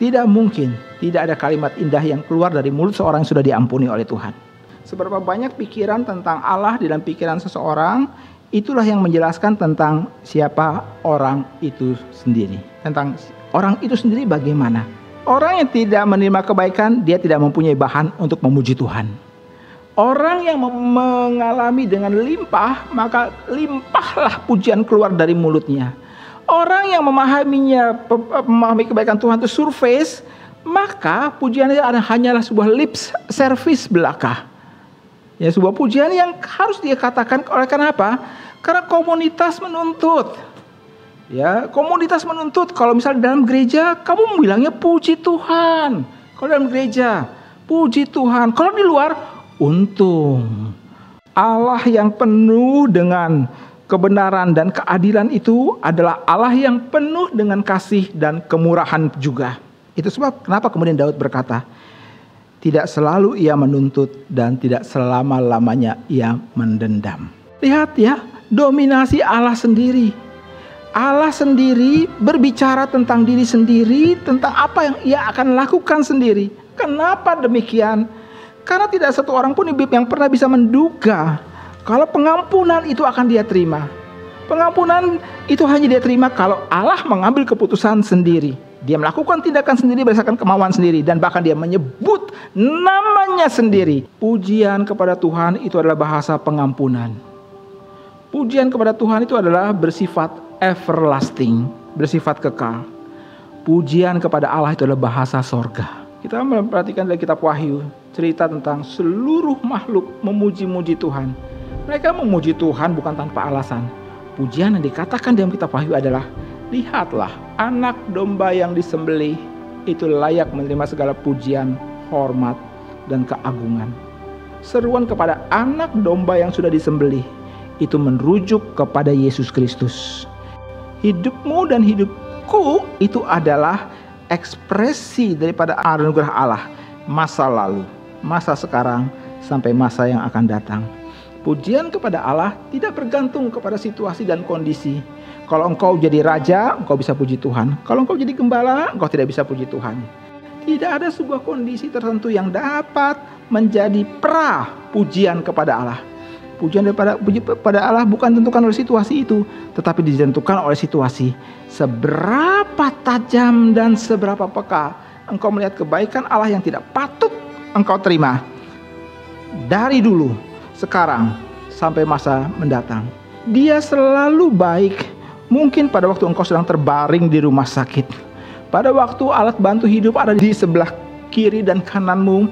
Tidak mungkin tidak ada kalimat indah yang keluar dari mulut seorang yang sudah diampuni oleh Tuhan. Seberapa banyak pikiran tentang Allah di dalam pikiran seseorang, itulah yang menjelaskan tentang siapa orang itu sendiri. Tentang orang itu sendiri bagaimana. Orang yang tidak menerima kebaikan, dia tidak mempunyai bahan untuk memuji Tuhan. Orang yang mengalami dengan limpah, maka limpahlah pujian keluar dari mulutnya. Orang yang memahami kebaikan Tuhan itu surface, maka pujiannya hanyalah sebuah lip service belaka. Ya, sebuah pujian yang harus dia katakan oleh karena apa? Karena komunitas menuntut. Ya, komunitas menuntut. Kalau misalnya dalam gereja, kamu bilangnya puji Tuhan. Kalau dalam gereja, puji Tuhan. Kalau di luar, untung. Allah yang penuh dengan kebenaran dan keadilan itu adalah Allah yang penuh dengan kasih dan kemurahan juga. Itu sebab kenapa kemudian Daud berkata, tidak selalu ia menuntut dan tidak selama-lamanya ia mendendam. Lihat ya, dominasi Allah sendiri. Allah sendiri berbicara tentang diri sendiri, tentang apa yang ia akan lakukan sendiri. Kenapa demikian? Karena tidak satu orang pun yang pernah bisa menduga kalau pengampunan itu akan dia terima. Pengampunan itu hanya dia terima kalau Allah mengambil keputusan sendiri. Dia melakukan tindakan sendiri berdasarkan kemauan sendiri. Dan bahkan dia menyebut namanya sendiri. Pujian kepada Tuhan itu adalah bahasa pengampunan. Pujian kepada Tuhan itu adalah bersifat everlasting, bersifat kekal. Pujian kepada Allah itu adalah bahasa sorga. Kita memperhatikan dari kitab Wahyu, cerita tentang seluruh makhluk memuji-muji Tuhan. Mereka memuji Tuhan bukan tanpa alasan. Pujian yang dikatakan dalam kitab Wahyu adalah, lihatlah anak domba yang disembelih itu layak menerima segala pujian, hormat, dan keagungan. Seruan kepada anak domba yang sudah disembelih itu merujuk kepada Yesus Kristus. Hidupmu dan hidupku itu adalah ekspresi daripada anugerah Allah. Masa lalu, masa sekarang, sampai masa yang akan datang. Pujian kepada Allah tidak bergantung kepada situasi dan kondisi. Kalau engkau jadi raja, engkau bisa puji Tuhan. Kalau engkau jadi gembala, engkau tidak bisa puji Tuhan. Tidak ada sebuah kondisi tertentu yang dapat menjadi pujian kepada Allah. Pujian kepada Allah bukan ditentukan oleh situasi itu, tetapi ditentukan oleh situasi. Seberapa tajam dan seberapa peka engkau melihat kebaikan Allah yang tidak patut engkau terima. Dari dulu, sekarang, sampai masa mendatang. Dia selalu baik. Mungkin pada waktu engkau sedang terbaring di rumah sakit. Pada waktu alat bantu hidup ada di sebelah kiri dan kananmu.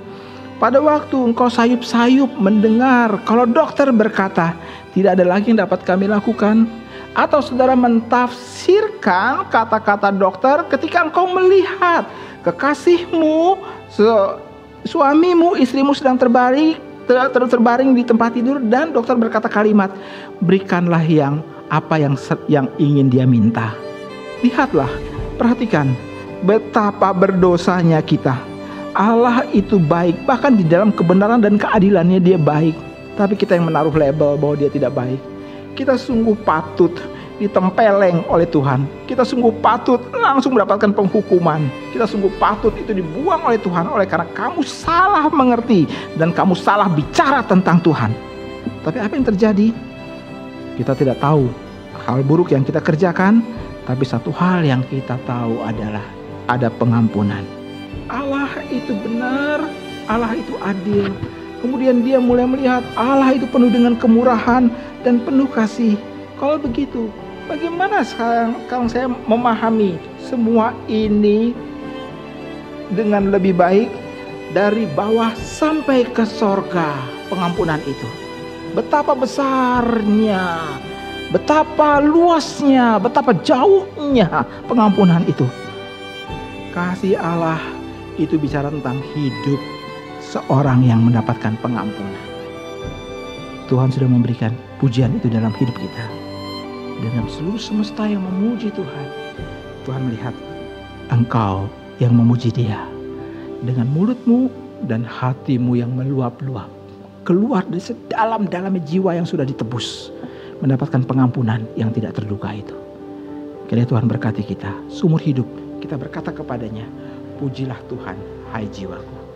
Pada waktu engkau sayup-sayup mendengar kalau dokter berkata, tidak ada lagi yang dapat kami lakukan. Atau saudara mentafsirkan kata-kata dokter ketika engkau melihat kekasihmu, suamimu, istrimu sedang terbaring di tempat tidur dan dokter berkata kalimat, berikanlah apa yang ingin dia minta. Lihatlah, perhatikan betapa berdosanya kita. Allah itu baik, bahkan di dalam kebenaran dan keadilannya dia baik. Tapi kita yang menaruh label bahwa dia tidak baik. Kita sungguh patut ditempeleng oleh Tuhan. Kita sungguh patut langsung mendapatkan penghukuman. Kita sungguh patut itu dibuang oleh Tuhan oleh karena kamu salah mengerti dan kamu salah bicara tentang Tuhan. Tapi apa yang terjadi? Kita tidak tahu hal buruk yang kita kerjakan, tapi satu hal yang kita tahu adalah ada pengampunan. Allah itu benar, Allah itu adil. Kemudian dia mulai melihat Allah itu penuh dengan kemurahan dan penuh kasih. Kalau begitu, bagaimana kalau saya memahami semua ini dengan lebih baik dari bawah sampai ke sorga pengampunan itu? Betapa besarnya, betapa luasnya, betapa jauhnya pengampunan itu. Kasih Allah itu bicara tentang hidup seorang yang mendapatkan pengampunan. Tuhan sudah memberikan pujian itu dalam hidup kita. Dalam seluruh semesta yang memuji Tuhan, Tuhan melihat engkau yang memuji Dia dengan mulutmu dan hatimu yang meluap-luap, keluar dari sedalam-dalamnya jiwa yang sudah ditebus, mendapatkan pengampunan yang tidak terduga itu. Kiranya Tuhan berkati kita seumur hidup. Kita berkata kepadanya, pujilah Tuhan, hai jiwaku.